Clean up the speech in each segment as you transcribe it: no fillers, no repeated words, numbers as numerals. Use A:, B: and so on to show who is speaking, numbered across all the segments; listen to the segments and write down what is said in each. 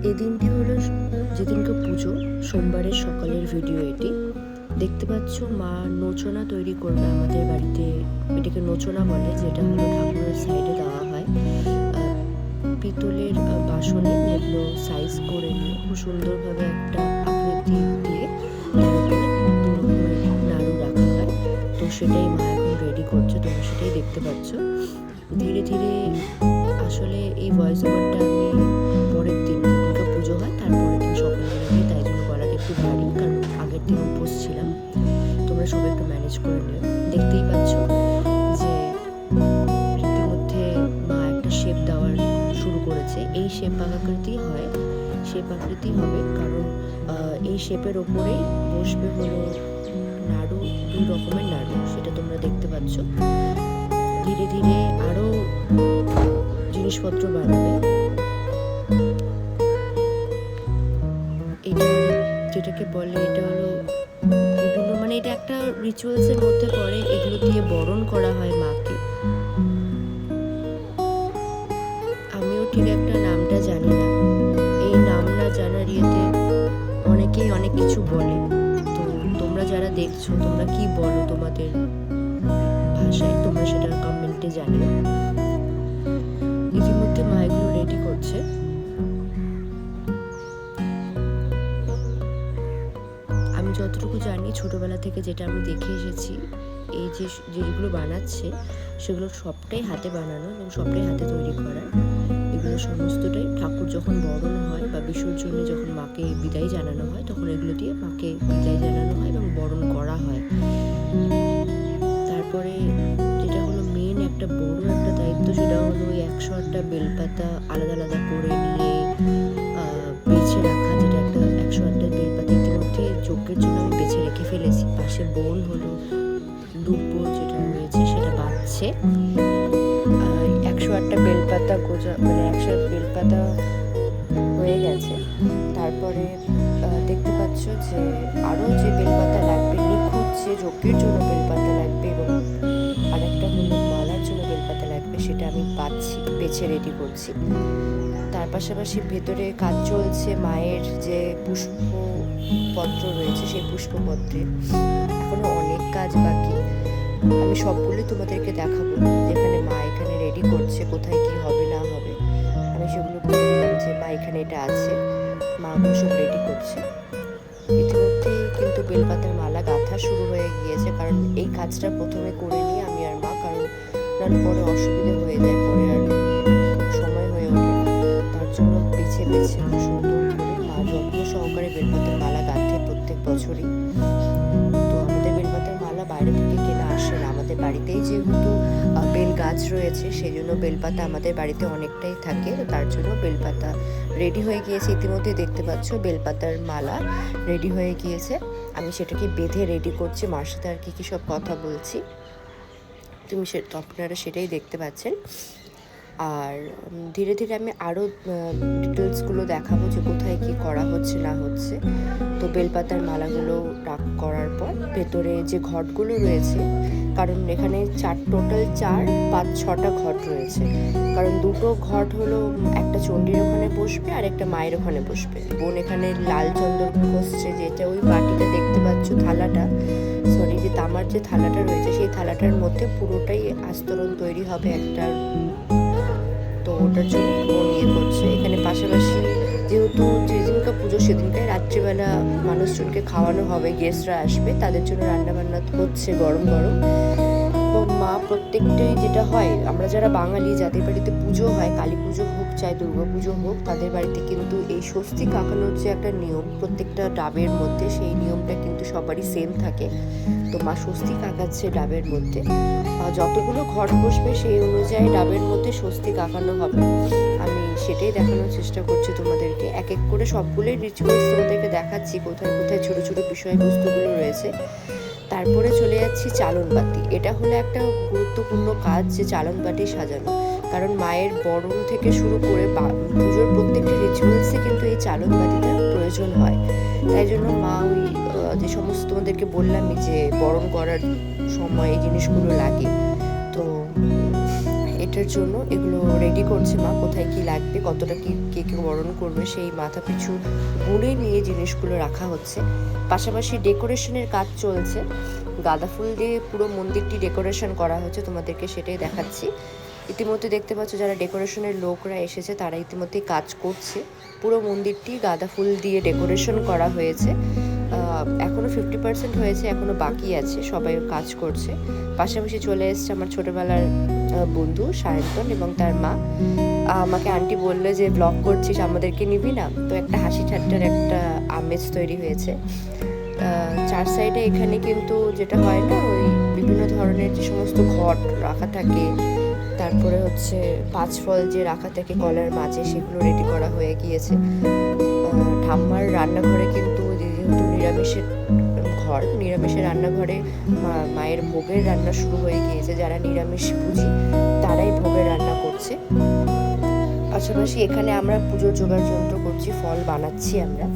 A: এই দিনটি হলো যেদিনকে পুজো, সোমবারের সকালের ভিডিও এটি। দেখতে পাচ্ছ মা নোচনা তৈরি করবে আমাদের বাড়িতে। এটাকে নোচনা বলে, যেটা হলো ঠাকুরের সাইডে দেওয়া হয়। পিতলের বাসনে যেগুলো সাইজ করে নিয়ে খুব সুন্দরভাবে একটা আকৃতি দিয়ে তার উপরে দু রকমের নাড়ু রাখা হয়। তো সেটাই মা এখন রেডি করছে, তোমরা সেটাই দেখতে পাচ্ছ। ধীরে ধীরে আসলে এই ভয়েস ওভারটা আমি পরের দিন যেদিনকে পুজো হয় তারপরের দিন সকালবেলা দিই, তাই জন্য গলাটা একটু ভারী, কারণ আগের দিন উপোস ছিলাম। তোমরা সবাই একটু ম্যানেজ করে নিও। দেখতেই পাচ্ছ যে রীতিমধ্যে মা একটা শেপ দেওয়ার শুরু করেছে। এই শেপ আকৃতি হয়, শেপ আকৃতি হবে, কারণ এই শেপের ওপরেই বসবে হলো নাড়ু, দুই রকমের নাড়ু, সেটা তোমরা দেখতে পাচ্ছ। ধীরে ধীরে আরো জিনিসপত্র বানাবে। এটা যেটাকে বলে, এটা হলো বিভিন্ন, মানে এটা একটা রিচুয়ালসের মধ্যে পড়ে। এগুলো দিয়ে বরণ করা হয় মাকে। আমিও ঠিক একটা নামটা জানি না। এই নাম না জানার ইয়েতে অনেকেই অনেক কিছু বলে। তো তোমরা যারা দেখছো, তোমরা কি বলো তোমাদের ভাষায়, তোমরা সেটা কমেন্টে জানিও। ইতিমধ্যে মা এগুলো রেডি করছে। আমি যতটুকু জানি, ছোটবেলা থেকে যেটা আমি দেখে এসেছি, এই যে যেগুলো বানাচ্ছে সেগুলো সবটাই হাতে বানানো এবং সবটাই হাতে তৈরি করা। এগুলো সমস্তটাই ঠাকুর যখন বরণ হয় বা বিসর্জনে যখন মাকে বিদায় জানানো হয়, তখন এগুলো দিয়ে মাকে বিদায় জানানো হয় এবং বরণ করা হয়। তারপরে যেটা হলো মেন একটা বড় একটা দায়িত্ব, সেটা হলো ওই 108টা বেলপাতা আলাদা আলাদা করে নিয়ে বেছে রাখা। যেটা একটা 108টা বেলপাতা ইতিমধ্যে যজ্ঞের জন্য আমি বেছে রেখে ফেলেছি। পাশে বোন হলো দুব্বো যেটা রয়েছে সেটা বাঁচছে। 108টা বেলপাতা গোজা, মানে 108 বেলপাতা হয়ে গেছে। তারপরে দেখতে পাচ্ছ যে আরও যে বেলপাতা লাগবে, নিখুঁত যে যজ্ঞের জন্য বেলপাতা লাগবে এবং আরেকটা হলো মালার জন্য বেলপাতা লাগবে, সেটা আমি বেছে রেডি করছি। তার পাশাপাশি ভেতরে কাজ চলছে মায়ের যে পুষ্পপত্র রয়েছে, সেই পুষ্পপত্রে এখনো অনেক কাজ বাকি। আমি সবগুলোই তোমাদেরকে দেখাবো, যেখানে মা এখানে রেডি করছে, কোথায় কি হবে না হবে আমি সেগুলো বলে দিলাম যে মা এখানে এটা আছে, মা ওগুলো সব রেডি করছে। ইতিমধ্যে কিন্তু বেলপাতার মালা গাঁথা শুরু হয়ে গিয়েছে, কারণ এই কাজটা প্রথমে করে নিই আমি আর মা, কারণ নাহলে পরে অসুবিধে হয়ে যায়, পরে আর সময় হয়ে ওঠে। তার জন্য বেছে বেছে সুন্দর করে মা যত্ন সহকারে বেলপাতার মালা গাঁথে প্রত্যেক বছরই। তো আমাদের বেলপাতার মালা বাইরে থেকে কেনা আসে না, আমাদের বাড়িতেই যেহেতু বেল গাছ রয়েছে সেই জন্য বেলপাতা আমাদের বাড়িতে অনেকটাই থাকে। তো তার জন্য বেলপাতা রেডি হয়ে গিয়েছে। ইতিমধ্যে দেখতে পাচ্ছ বেলপাতার মালা রেডি হয়ে গিয়েছে। আমি সেটাকে বেঁধে রেডি করছি, মার সাথে আর কি সব কথা বলছি, আপনারা সেটাই দেখতে পাচ্ছেন। আর ধীরে ধীরে আমি আরও ডিটেলসগুলো দেখাবো যে কোথায় কি করা হচ্ছে না হচ্ছে। তো বেলপাতার মালাগুলো করার পর ভেতরে যে ঘটগুলো রয়েছে, কারণ এখানে টোটাল 4-5-6টা ঘট রয়েছে, কারণ দুটো ঘট হলো একটা চণ্ডীর ওখানে বসবে আর একটা মায়ের ওখানে বসবে। বোন এখানে লাল চন্দন ঘষছে, যেটা ওই বাটিটা দেখতে পাচ্ছ, থালাটা, সরি, যে তামার যে থালাটা রয়েছে সেই থালাটার মধ্যে পুরোটাই আস্তরণ তৈরি হবে একটা। তো ওটার জন্য বোন ইয়ে করছে। এখানে পাশাপাশি যেহেতু যেদিনকে পুজো সেদিনটাই রাত্রিবেলা মানুষজনকে খাওয়ানো হবে, গেস্টরা আসবে, তাদের জন্য রান্নাবান্না হচ্ছে গরম গরম। তো মা প্রত্যেকটাই যেটা হয়, আমরা যারা বাঙালি, যাদের বাড়িতে পুজো হয়, কালী পুজো হোক চাই দুর্গা পুজো হোক, তাদের বাড়িতে কিন্তু এই স্বস্তিক আঁকানোর যে একটা নিয়ম প্রত্যেকটা ডাবের মধ্যে, সেই নিয়মটা কিন্তু সবারই সেম থাকে। তো মা স্বস্তিক আঁকাচ্ছে ডাবের মধ্যে, যতগুলো ঘট বসবে সেই অনুযায়ী ডাবের মধ্যে স্বস্তিক আঁকানো হবে। আমি সেটাই দেখানোর চেষ্টা করছি তোমাদেরকে, এক এক করে সবগুলোই রিচুয়ালস তোমাদেরকে দেখাচ্ছি, কোথায় কোথায় ছোটো ছোটো বিষয়বস্তুগুলো রয়েছে। তারপরে চলে যাচ্ছি চালনবাতি। এটা হলো একটা গুরুত্বপূর্ণ কাজ, যে চালনবাতি সাজানো, কারণ মায়ের বরণ থেকে শুরু করে পুজোর প্রত্যেকটা রিচুয়ালসে কিন্তু এই চালনবাতিটার প্রয়োজন হয়। তাই জন্য মা ওই যে সমস্ত তোমাদেরকে বললামই যে বরণ করার সময় এই জিনিসগুলো লাগে। তো এটার জন্য এগুলো রেডি করছে মা, কোথায় কি লাগবে, কতটা কি কে কে বরণ করবে সেই মাথা পিছু গুনে নিয়ে জিনিসগুলো রাখা হচ্ছে। পাশাপাশি ডেকোরেশনের কাজ চলছে, গাঁদা ফুল দিয়ে পুরো মন্দিরটি ডেকোরেশন করা হচ্ছে, তোমাদেরকে সেটাই দেখাচ্ছি। ইতিমধ্যে দেখতে পাচ্ছ যারা ডেকোরেশনের লোকরা এসেছে তারা ইতিমধ্যেই কাজ করছে। পুরো মন্দিরটি গাঁদা ফুল দিয়ে ডেকোরেশন করা হয়েছে। এখনও 50% হয়েছে, এখনও বাকি আছে, সবাই কাজ করছে। পাশাপাশি চলে এসছে আমার ছোটোবেলার বন্ধু সায়ন্তন এবং তার মা। আমাকে আন্টি বললো যে ব্লগ করছিস, আমাদেরকে নিবি না? তো একটা হাসি ঠাট্টার একটা আমেজ তৈরি হয়েছে। চার সাইডে এখানে কিন্তু যেটা হয় না, ওই বিভিন্ন ধরনের যে সমস্ত ঘট রাখা থাকে, তারপরে হচ্ছে 5 ফল যে রাখা থাকে কলার মাঝে, সেগুলো রেডি করা হয়ে গিয়েছে। ঠাম্মার রান্নাঘরে কিন্তু যেহেতু নিরামিষের ঘর, নিরামিষের রান্নাঘরে মায়ের ভোগের রান্না শুরু হয়ে গিয়েছে। যারা নিরামিষ বুঝি তারাই ভোগের রান্না করছে। পাশাপাশি এখানে আমরা পুজোর জোগাড় যন্ত্র করছি, ফল বানাচ্ছি আমরা।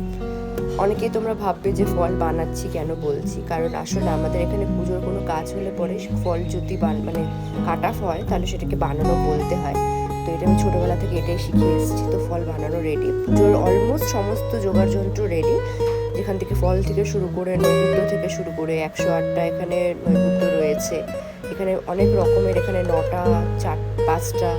A: অনেকেই তোমরা ভাববে যে ফল বানাচ্ছি কেন বলছি, কারণ আসলে আমাদের এখানে পুজোর কোনো কাজ হলে পরে ফল যদি মানে কাটা হয় তাহলে সেটাকে বানানো বলতে হয়। তো এটা আমি ছোটোবেলা থেকে এটাই শিখে এসেছি। তো ফল বানানো রেডি, পুজোর অলমোস্ট সমস্ত জোগাড় যন্ত্র রেডি, যেখান থেকে ফল থেকে শুরু করে নৈবেদ্য থেকে শুরু করে 108টা এখানে নৈবেদ্য রয়েছে। এখানে অনেক রকমের, এখানে 9টা, 5টা,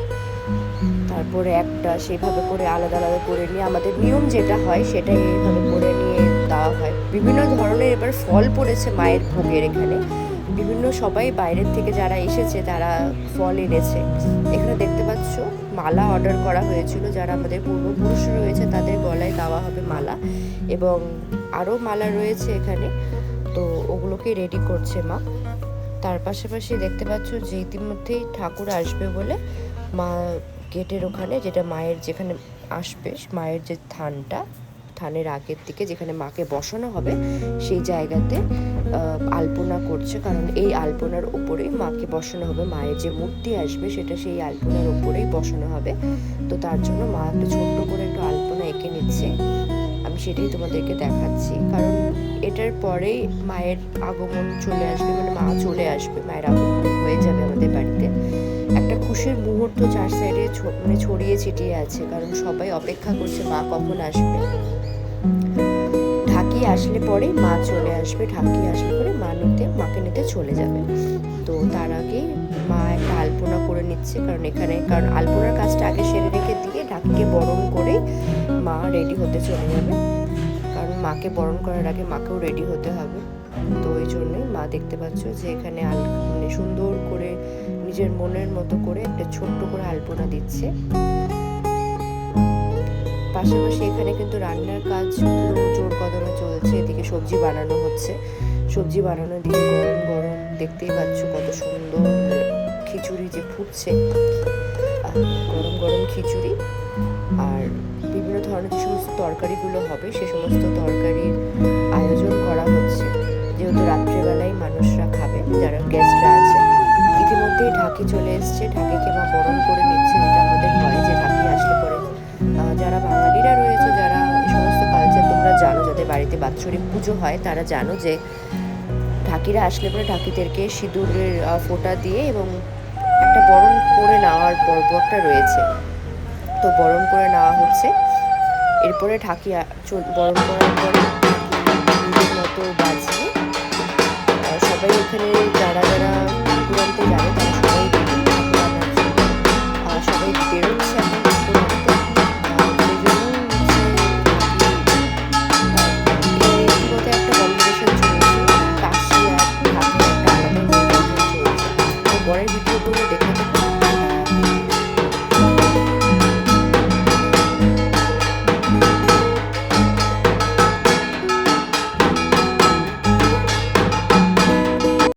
A: তারপরে একটা, সেইভাবে করে আলাদা আলাদা করে নিয়ে আমাদের নিয়ম যেটা হয় সেটাই এইভাবে করে নিয়ে দেওয়া হয়। বিভিন্ন ধরনের এবার ফল পড়েছে মায়ের ভোগের এখানে, বিভিন্ন সবাই বাইরের থেকে যারা এসেছে তারা ফল এনেছে। এখানে দেখতে পাচ্ছ মালা অর্ডার করা হয়েছিল, যারা আমাদের পূর্বপুরুষ রয়েছে তাদের গলায় দেওয়া হবে মালা, এবং আরও মালা রয়েছে এখানে, তো ওগুলোকে রেডি করছে মা। তার পাশাপাশি দেখতে পাচ্ছ যে ইতিমধ্যেই ঠাকুর আসবে বলে মা গেটের ওখানে, যেটা মায়ের যেখানে আসবে, মায়ের যে থানের আগের দিকে যেখানে মাকে বসানো হবে সেই জায়গাতে আলপনা করছে, কারণ এই আলপনার উপরেই মাকে বসানো হবে। মায়ের যে মূর্তি আসবে সেটা সেই আলপনার উপরেই বসানো হবে। তো তার জন্য মা একটু ছোট্ট করে একটু আলপনা এঁকে নিচ্ছে, আমি সেটাই তোমাদেরকে দেখাচ্ছি। কারণ এটার পরেই মায়ের আগমন চলে আসবে, মানে মা চলে আসবে, মায়ের আগমন হয়ে যাবে আমাদের বাড়িতে। একটা খুশির মুহূর্ত চার সাইডে মানে ছড়িয়ে ছিটিয়ে আছে, কারণ সবাই অপেক্ষা করছে মা কখন আসবে। ঢাকি আসলে পরে মা চলে আসবে, ঢাকি আসলে পরে মাকে নিতে চলে যাবে। তো তার আগে মা একটা আলপনা করে নিচ্ছে, কারণ আলপনার কাজটা আগে সেরে রেখে দিয়ে ঢাকিকে বরণ করে মা রেডি হতে চলে যাবে, কারণ মাকে বরণ করার আগে মাকেও রেডি হতে হবে। তো ওই জন্যই মা দেখতে পাচ্ছ যে এখানে মানে সুন্দর করে নিজের মনের মতো করে একটা ছোট্ট করে আলপনা দিচ্ছে। পাশাপাশি এখানে কিন্তু রান্নার কাজ পুরো জোর কদমে চলছে। এদিকে সবজি বানানো হচ্ছে, সবজি বানানোর দিকে গরম গরম দেখতেই পাচ্ছ কত সুন্দর খিচুড়ি যে ফুটছে, গরম গরম খিচুড়ি। আর বিভিন্ন ধরনের যে সমস্ত তরকারিগুলো হবে সে সমস্ত তরকারির আয়োজন করা হচ্ছে, যেহেতু রাত্রেবেলায় মানুষরা খাবে, যারা গেস্টরা আছে। ইতিমধ্যেই ঢাকি চলে এসছে, ঢাকিকে মা বরণ করে নিচ্ছে, যেটা আমাদের হয় যে ঢাকি আসলে পরে যারা বাঙালিরা রয়েছে, যারা এই সমস্ত কালচার তোমরা জানো, যাদের বাড়িতে বাৎসরিক পুজো হয় তারা জানো যে ঢাকিরা আসলে পরে ঢাকিদেরকে সিঁদুরের ফোঁটা দিয়ে এবং একটা বরণ করে নেওয়ার পর্ব একটা রয়েছে, তো বরণ করে নেওয়া হচ্ছে। এরপরে ঢাকি বরণ করার পরে নিজের মতো বাজিয়ে সবাই এখানে যারা ঠাকুর আনতে যাবে তারা সবাই ঠাকুর আনার জন্য সবাই বেরোচ্ছে এখন।